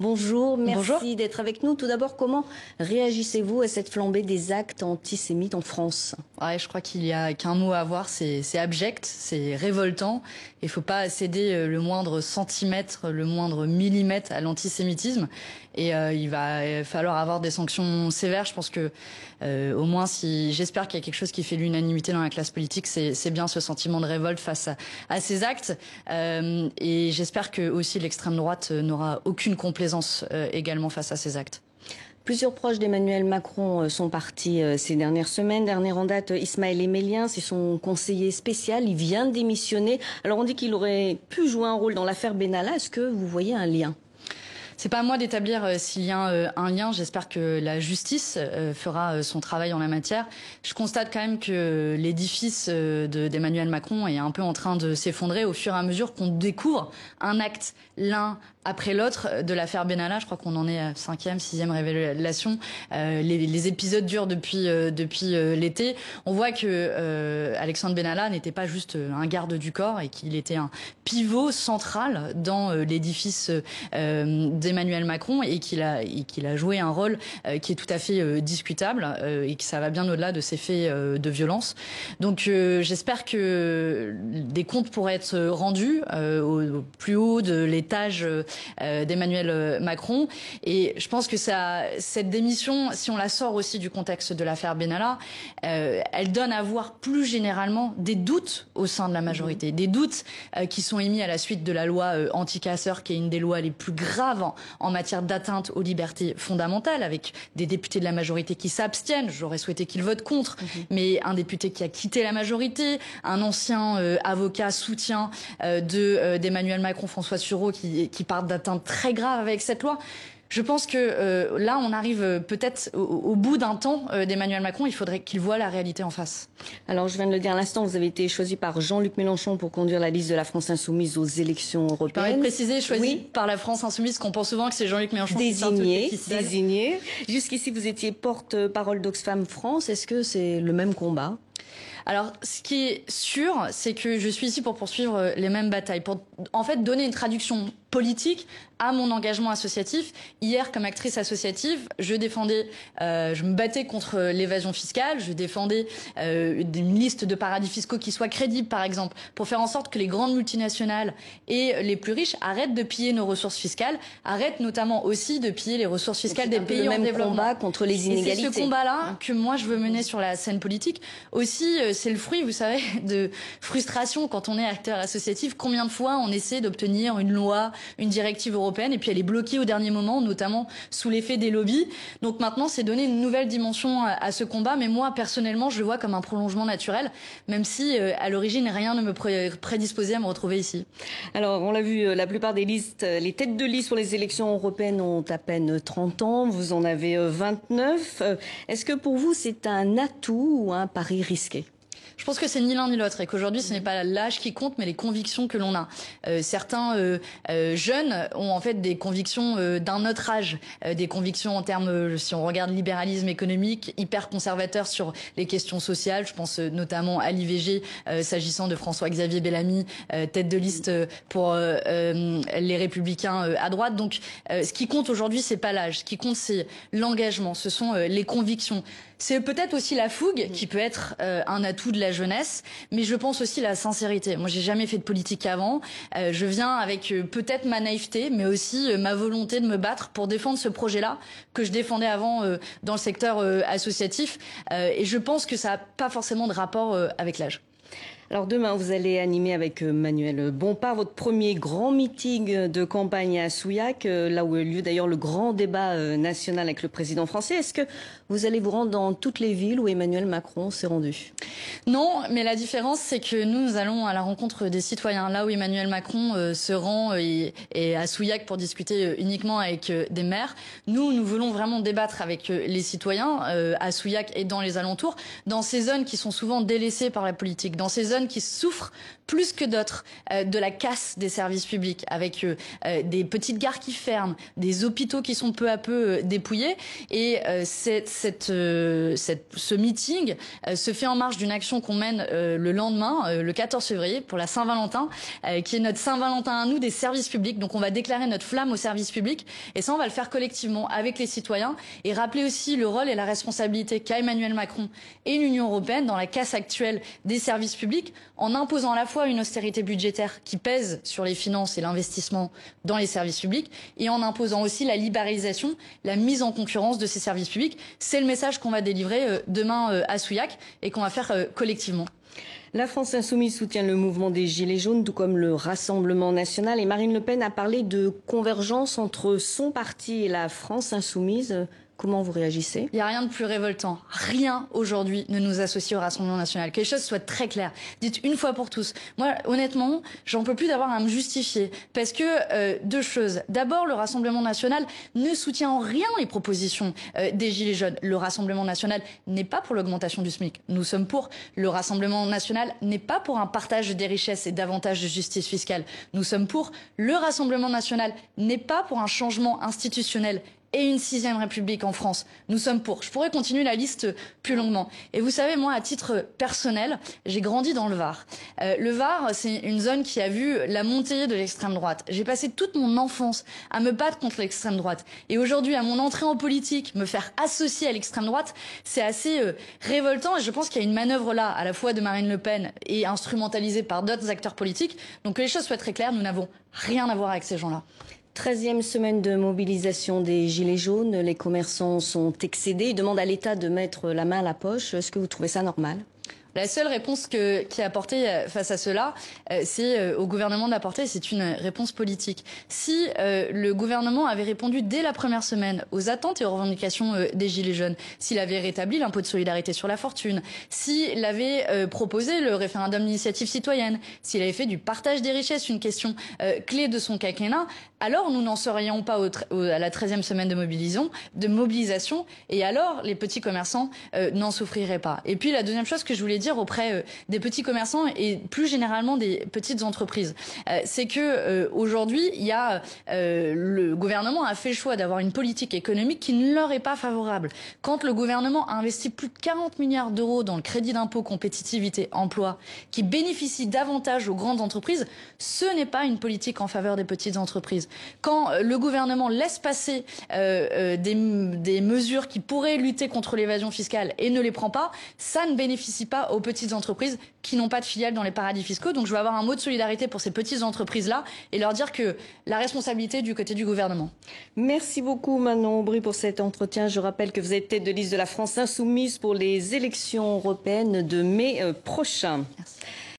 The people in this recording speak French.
Bonjour, Bonjour. merci d'être avec nous. Tout d'abord, comment réagissez-vous à cette flambée des actes antisémites en France? Ouais, je crois qu'il y a qu'un mot à avoir, c'est abject, c'est révoltant. Il ne faut pas céder le moindre centimètre, le moindre millimètre à l'antisémitisme. Et il va falloir avoir des sanctions sévères. Je pense que au moins, si j'espère qu'il y a quelque chose qui fait l'unanimité dans la classe politique, c'est bien ce sentiment de révolte face à ces actes. Et j'espère que aussi l'extrême droite n'aura aucune complaisance également face à ces actes. Plusieurs proches d'Emmanuel Macron sont partis ces dernières semaines. Dernier en date, Ismaël Emelien, c'est son conseiller spécial. Il vient de démissionner. Alors on dit qu'il aurait pu jouer un rôle dans l'affaire Benalla. Est-ce que vous voyez un lien? C'est pas à moi d'établir s'il y a un lien. J'espère que la justice fera son travail en la matière. Je constate quand même que l'édifice d'Emmanuel Macron est un peu en train de s'effondrer au fur et à mesure qu'on découvre un acte l'un après l'autre de l'affaire Benalla. Je crois qu'on en est à 5e, 6e révélation. Les épisodes durent depuis l'été. On voit que Alexandre Benalla n'était pas juste un garde du corps et qu'il était un pivot central dans l'édifice d'Emmanuel Macron et qu'il a joué un rôle qui est tout à fait discutable et que ça va bien au-delà de ces faits de violence. Donc j'espère que des comptes pourraient être rendus au plus haut de l'étage d'Emmanuel Macron. Et je pense que cette démission, si on la sort aussi du contexte de l'affaire Benalla, elle donne à voir plus généralement des doutes au sein de la majorité, des doutes qui sont émis à la suite de la loi anti-casseurs, qui est une des lois les plus graves en matière d'atteinte aux libertés fondamentales, avec des députés de la majorité qui s'abstiennent. J'aurais souhaité qu'ils votent contre, mais un député qui a quitté la majorité, un ancien avocat soutien d'Emmanuel Macron, François Sureau, qui parle d'atteintes très graves avec cette loi. Je pense que là, on arrive peut-être au bout d'un temps d'Emmanuel Macron. Il faudrait qu'il voie la réalité en face. Alors, je viens de le dire à l'instant, vous avez été choisi par Jean-Luc Mélenchon pour conduire la liste de la France Insoumise aux élections européennes. Je permets de préciser, choisi oui. par la France Insoumise, qu'on pense souvent que c'est Jean-Luc Mélenchon désigné. Jusqu'ici, vous étiez porte-parole d'Oxfam France. Est-ce que c'est le même combat? Alors, ce qui est sûr, c'est que je suis ici pour poursuivre les mêmes batailles, pour en fait donner une traduction politique à mon engagement associatif. Hier, comme actrice associative, je me battais contre l'évasion fiscale, je défendais une liste de paradis fiscaux qui soit crédible, par exemple, pour faire en sorte que les grandes multinationales et les plus riches arrêtent de piller nos ressources fiscales, arrêtent notamment aussi de piller les ressources fiscales des pays en développement. Combat contre les inégalités. Et c'est ce combat-là que moi je veux mener sur la scène politique. Aussi, c'est le fruit, vous savez, de frustration quand on est acteur associatif. Combien de fois on essaie d'obtenir une loi, une directive européenne, et puis elle est bloquée au dernier moment, notamment sous l'effet des lobbies. Donc maintenant, c'est donner une nouvelle dimension à ce combat. Mais moi, personnellement, je le vois comme un prolongement naturel, même si à l'origine, rien ne me prédisposait à me retrouver ici. Alors, on l'a vu, la plupart des listes, les têtes de liste pour les élections européennes ont à peine 30 ans. Vous en avez 29. Est-ce que pour vous, c'est un atout ou un pari risqué ? Je pense que c'est ni l'un ni l'autre et qu'aujourd'hui ce n'est pas l'âge qui compte mais les convictions que l'on a. Certains jeunes ont en fait des convictions d'un autre âge, des convictions en termes, si on regarde libéralisme économique, hyper conservateur sur les questions sociales. Je pense notamment à l'IVG s'agissant de François-Xavier Bellamy, tête de liste pour les Républicains à droite. Donc ce qui compte aujourd'hui c'est pas l'âge, ce qui compte c'est l'engagement, ce sont les convictions. C'est peut-être aussi la fougue qui peut être un atout de la jeunesse, mais je pense aussi la sincérité. Moi, j'ai jamais fait de politique avant. Je viens avec peut-être ma naïveté, mais aussi ma volonté de me battre pour défendre ce projet-là que je défendais avant dans le secteur associatif. Et je pense que ça n'a pas forcément de rapport avec l'âge. Alors demain, vous allez animer avec Manuel Bompard votre premier grand meeting de campagne à Souillac, là où a eu lieu d'ailleurs le grand débat national avec le président français. Est-ce que vous allez vous rendre dans toutes les villes où Emmanuel Macron s'est rendu? Non, mais la différence, c'est que nous allons à la rencontre des citoyens. Là où Emmanuel Macron se rend et à Souillac pour discuter uniquement avec des maires, nous voulons vraiment débattre avec les citoyens à Souillac et dans les alentours, dans ces zones qui sont souvent délaissées par la politique, dans ces zones qui souffrent plus que d'autres de la casse des services publics, avec des petites gares qui ferment, des hôpitaux qui sont peu à peu dépouillés. Et ce meeting se fait en marge d'une action qu'on mène le lendemain, le 14 février, pour la Saint-Valentin, qui est notre Saint-Valentin à nous des services publics. Donc on va déclarer notre flamme aux services publics, et ça on va le faire collectivement avec les citoyens, et rappeler aussi le rôle et la responsabilité qu'a Emmanuel Macron et l'Union européenne dans la casse actuelle des services publics, en imposant à la fois une austérité budgétaire qui pèse sur les finances et l'investissement dans les services publics, et en imposant aussi la libéralisation, la mise en concurrence de ces services publics. C'est le message qu'on va délivrer demain à Souillac et qu'on va faire collectivement. La France insoumise soutient le mouvement des Gilets jaunes, tout comme le Rassemblement national. Et Marine Le Pen a parlé de convergence entre son parti et la France insoumise. Comment vous réagissez? Il n'y a rien de plus révoltant. Rien aujourd'hui ne nous associe au Rassemblement national. Que les choses soient très claires. Dites une fois pour tous. Moi, honnêtement, j'en peux plus d'avoir à me justifier. Parce que deux choses. D'abord, le Rassemblement national ne soutient en rien les propositions des Gilets jaunes. Le Rassemblement national n'est pas pour l'augmentation du SMIC. Nous sommes pour. Le Rassemblement national n'est pas pour un partage des richesses et davantage de justice fiscale. Nous sommes pour. Le Rassemblement national n'est pas pour un changement institutionnel et une 6e République en France. Nous sommes pour. Je pourrais continuer la liste plus longuement. Et vous savez, moi, à titre personnel, j'ai grandi dans le Var. Le Var, c'est une zone qui a vu la montée de l'extrême droite. J'ai passé toute mon enfance à me battre contre l'extrême droite. Et aujourd'hui, à mon entrée en politique, me faire associer à l'extrême droite, c'est assez révoltant. Et je pense qu'il y a une manœuvre là, à la fois de Marine Le Pen et instrumentalisée par d'autres acteurs politiques. Donc que les choses soient très claires, nous n'avons rien à voir avec ces gens-là. 13e semaine de mobilisation des Gilets jaunes. Les commerçants sont excédés. Ils demandent à l'État de mettre la main à la poche. Est-ce que vous trouvez ça normal? La seule réponse qui est apportée face à cela, c'est au gouvernement d'apporter, c'est une réponse politique. Si le gouvernement avait répondu dès la première semaine aux attentes et aux revendications des Gilets jaunes, s'il avait rétabli l'impôt de solidarité sur la fortune, s'il avait proposé le référendum d'initiative citoyenne, s'il avait fait du partage des richesses une question clé de son quinquennat, alors nous n'en serions pas à la 13e semaine de mobilisation, et alors les petits commerçants n'en souffriraient pas. Et puis la deuxième chose que je voulais dire auprès des petits commerçants et plus généralement des petites entreprises, c'est que aujourd'hui, le gouvernement a fait le choix d'avoir une politique économique qui ne leur est pas favorable. Quand le gouvernement a investi plus de 40 milliards d'euros dans le crédit d'impôt compétitivité emploi, qui bénéficie davantage aux grandes entreprises, ce n'est pas une politique en faveur des petites entreprises. Quand le gouvernement laisse passer des mesures qui pourraient lutter contre l'évasion fiscale et ne les prend pas, ça ne bénéficie pas aux petites entreprises qui n'ont pas de filiales dans les paradis fiscaux. Donc je veux avoir un mot de solidarité pour ces petites entreprises-là et leur dire que la responsabilité est du côté du gouvernement. Merci beaucoup Manon Aubry pour cet entretien. Je rappelle que vous êtes tête de liste de la France insoumise pour les élections européennes de mai prochain. Merci.